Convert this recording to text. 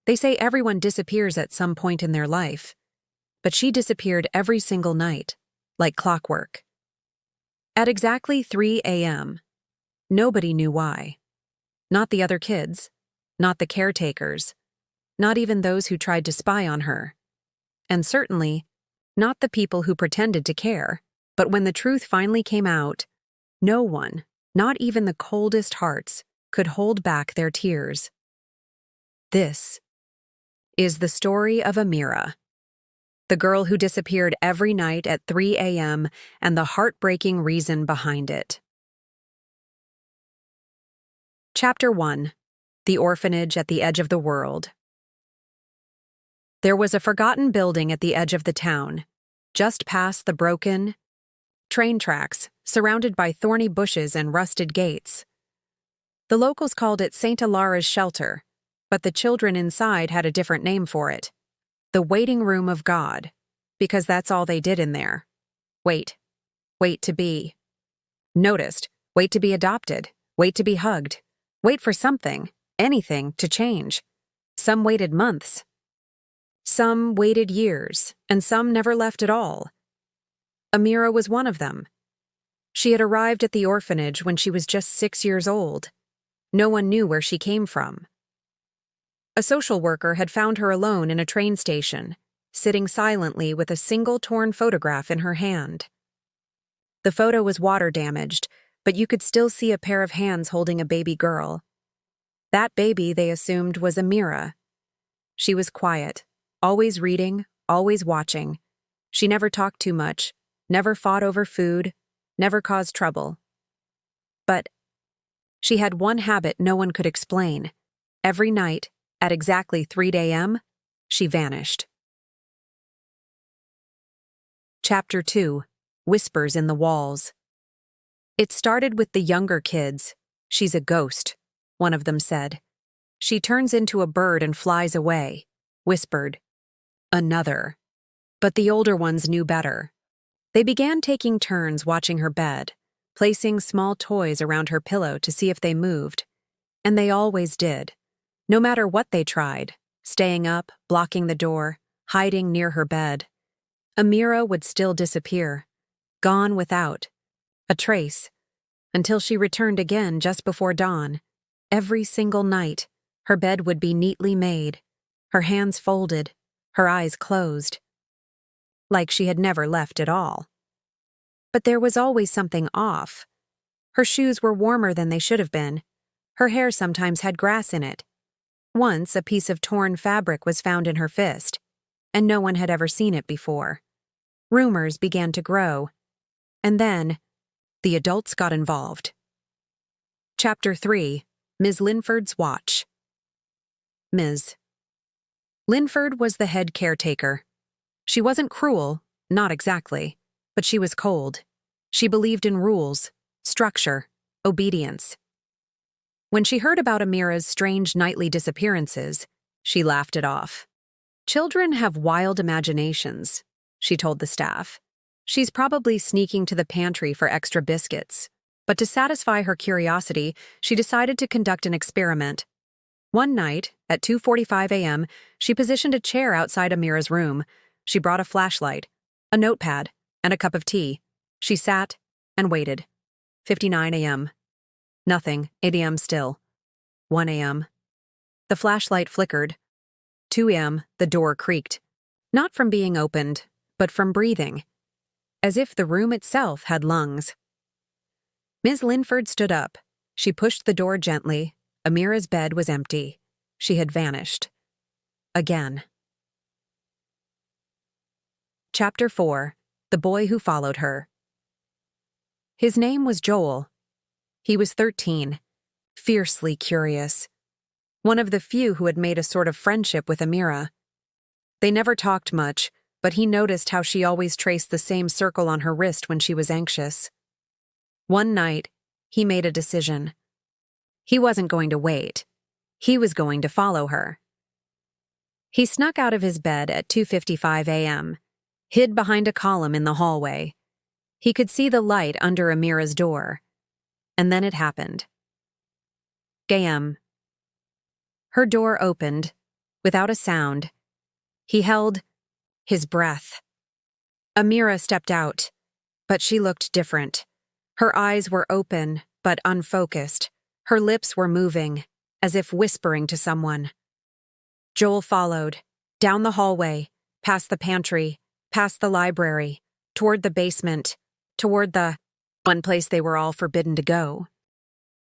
They say everyone disappears at some point in their life, but she disappeared every single night, like clockwork. At exactly 3 a.m., nobody knew why. Not the other kids, not the caretakers, not even those who tried to spy on her, and certainly not the people who pretended to care. But when the truth finally came out, no one, not even the coldest hearts, could hold back their tears. This is the story of Amira, the girl who disappeared every night at 3 a.m. and the heartbreaking reason behind it. Chapter 1: The Orphanage at the Edge of the World. There was a forgotten building at the edge of the town, just past the broken train tracks, surrounded by thorny bushes and rusted gates. The locals called it St. Alara's Shelter, but the children inside had a different name for it: the Waiting Room of God, because that's all they did in there. Wait to be noticed, wait to be adopted, wait to be hugged, wait for something, anything, to change. Some waited months. Some waited years, and some never left at all. Amira was one of them. She had arrived at the orphanage when she was just 6 years old. No one knew where she came from. A social worker had found her alone in a train station, sitting silently with a single torn photograph in her hand. The photo was water-damaged, but you could still see a pair of hands holding a baby girl. That baby, they assumed, was Amira. She was quiet, always reading, always watching. She never talked too much, never fought over food, never caused trouble. But she had one habit no one could explain. Every night, at exactly 3 a.m., she vanished. Chapter 2: Whispers in the Walls. It started with the younger kids. "She's a ghost," one of them said. "She turns into a bird and flies away," whispered another. But the older ones knew better. They began taking turns watching her bed, placing small toys around her pillow to see if they moved. And they always did. No matter what they tried, staying up, blocking the door, hiding near her bed, Amira would still disappear, gone without a trace, until she returned again just before dawn. Every single night, her bed would be neatly made, her hands folded, her eyes closed, like she had never left at all. But there was always something off. Her shoes were warmer than they should have been. Her hair sometimes had grass in it. Once, a piece of torn fabric was found in her fist, and no one had ever seen it before. Rumors began to grow, and then the adults got involved. Chapter 3: Ms. Linford's Watch. Ms. Linford was the head caretaker. She wasn't cruel, not exactly, but she was cold. She believed in rules, structure, obedience. When she heard about Amira's strange nightly disappearances, she laughed it off. "Children have wild imaginations," she told the staff. "She's probably sneaking to the pantry for extra biscuits." But to satisfy her curiosity, she decided to conduct an experiment. One night, at 2:45 a.m., she positioned a chair outside Amira's room. She brought a flashlight, a notepad, and a cup of tea. She sat and waited. 59 a.m. Nothing. 8 a.m. still. 1 a.m. The flashlight flickered. 2 a.m. The door creaked. Not from being opened, but from breathing. As if the room itself had lungs. Ms. Linford stood up. She pushed the door gently. Amira's bed was empty. She had vanished. Again. Chapter 4: The Boy Who Followed Her. His name was Joel. He was 13, fiercely curious. One of the few who had made a sort of friendship with Amira. They never talked much, but he noticed how she always traced the same circle on her wrist when she was anxious. One night, he made a decision. He wasn't going to wait. He was going to follow her. He snuck out of his bed at 2:55 a.m., hid behind a column in the hallway. He could see the light under Amira's door. And then it happened. Gayam. Her door opened, Without a sound, he held his breath. Amira stepped out, but she looked different. Her eyes were open, but unfocused. Her lips were moving, as if whispering to someone. Joel followed, down the hallway, past the pantry, past the library, toward the basement, toward the one place they were all forbidden to go.